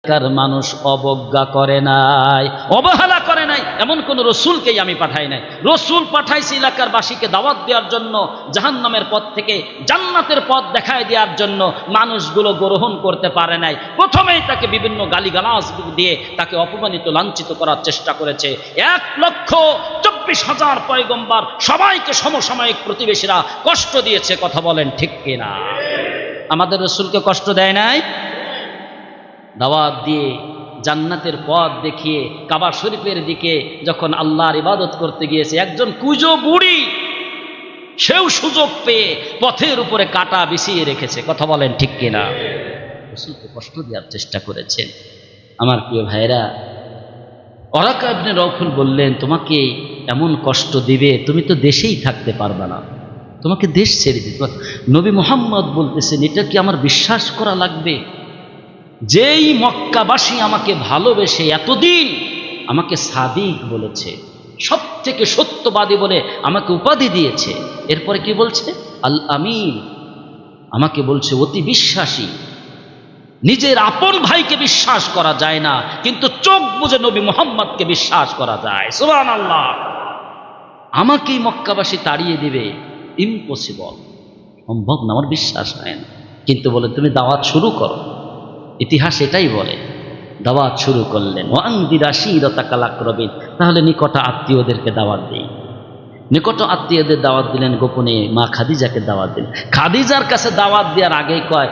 কার মানুষ অবজ্ঞা করে নাই, অবহেলা করে নাই, এমন কোন রসুলকেই আমি পাঠাই নাই। রসুল পাঠাইছি এলাকার বাসীকে দাওয়াত দেওয়ার জন্য, জাহান্নামের পথ থেকে জান্নাতের পথ দেখায় দেওয়ার জন্য। মানুষগুলো গ্রহণ করতে পারে নাই। প্রথমেই তাকে বিভিন্ন গালিগালাজ দিয়ে তাকে অপমানিত লাঞ্ছিত করার চেষ্টা করেছে। 1,24,000 পয়গম্বর সবাইকে সমসাময়িক প্রতিবেশীরা কষ্ট দিয়েছে। কথা বলেন ঠিক কিনা? আমাদের রসুলকে কষ্ট দেয় নাই? দাওয়াত দিয়ে জান্নাতের পথ দেখিয়ে কাবা শরীফের দিকে যখন আল্লাহর ইবাদত করতে গিয়েছে, একজন কুজো বুড়ি সেও সুযোগ পেয়ে পথের উপরে কাঁটা বিছিয়ে রেখেছে। কথা বলেন ঠিক কিনা? রসুলকে কষ্ট দেওয়ার চেষ্টা করেছেন। আমার প্রিয় ভাইরা, ওরাকা ইবনে রাউফুল বললেন, তোমাকে এমন কষ্ট দিবে, তুমি তো দেশেই থাকতে পারবে না, তোমাকে দেশ ছেড়ে দিতে। নবী মুহাম্মদ বলতেছেন, এটা কি আমার বিশ্বাস করা লাগবে? যেই মক্কাবাসী আমাকে ভালোবেসে এতদিন আমাকে সাদিক বলেছে, সব থেকে সত্যবাদী বলে আমাকে উপাধি দিয়েছে, এরপরে কি বলছে? আল আমিন, আমাকে বলছে অতি বিশ্বাসী। নিজের আপন ভাইকে বিশ্বাস করা যায় না, কিন্তু চোখ বুজে নবী মুহাম্মদকে বিশ্বাস করা যায়। সুবহানাল্লাহ। আমাকেই মক্কাবাসী তাড়িয়ে দিবে, ইম্পসিবল, সম্ভব না, আমার বিশ্বাস হয় না। কিন্তু বলে তুমি দাওয়াত শুরু করো। ইতিহাস এটাই বলে। দাওয়াত শুরু করলেন। ওয়ানদির আশীরাতাকাল আকরাবিন, তাহলে নিকট আত্মীয়দেরকে দাওয়াত দিই। নিকট আত্মীয়দের দাওয়াত দিলেন, গোপনে মা খাদিজাকে দাওয়াত দিলেন। খাদিজার কাছে দাওয়াত দেওয়ার আগেই কয়,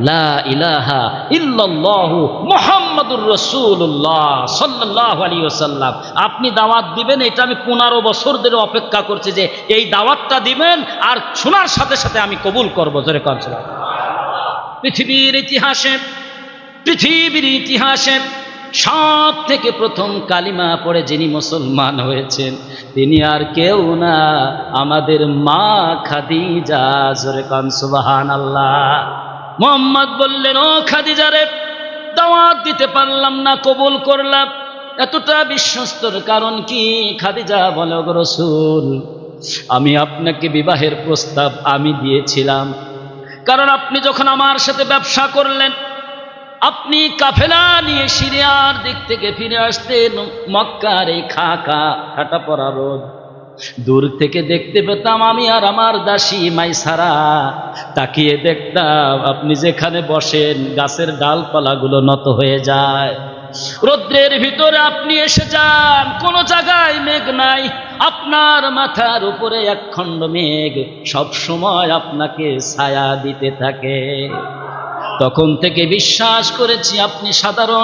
লা ইলাহা ইল্লাল্লাহু মুহাম্মাদুর রাসূলুল্লাহ সাল্লাল্লাহু আলাইহি ওয়াসাল্লাম। আপনি দাওয়াত দিবেন, এটা আমি 15 বছর ধরে অপেক্ষা করছি যে এই দাওয়াতটা দিবেন, আর শোনার সাথে সাথে আমি কবুল করবো। জোরে কোন সুবহানাল্লাহ। পৃথিবীর ইতিহাসে সব থেকে প্রথম কালিমা পড়ে যিনি মুসলমান হয়েছেন, তিনি আর কেউ না, আমাদের মা খাদিজা। জোরে কোন সুবহানাল্লাহ। মুহাম্মদ বললেন, ও খাদিজা রে, দাওয়াত দিতে পারলাম না, কবুল করলাম, এতটা বিশ্বস্তর কারণ কি? খাদিজা বলে, ওগো রাসূল, আমি আপনাকে বিবাহের প্রস্তাব আমি দিয়েছিলাম, কারণ আপনি যখন আমার সাথে ব্যবসা করলেন, আপনি কাফেলা নিয়ে সিরিয়ার দিক থেকে ফিরে আসতেন, মক্কার এই খাটা পড়া রোদ, দূর থেকে দেখতে পেতাম আমি আর আমার দাসী মাইসারা, তাকিয়ে দেখতাম আপনি যেখানে বসেন গাছের ডালপালাগুলো নত হয়ে যায়। রৌদ্রের ভিতরে আপনি এসে যান, কোনো জায়গায় মেঘ নাই, আপনার মাথার উপরে একখণ্ড মেঘ সব সময় আপনাকে ছায়া দিতে থাকে। তখন থেকে বিশ্বাস করেছি আপনি সাধারণ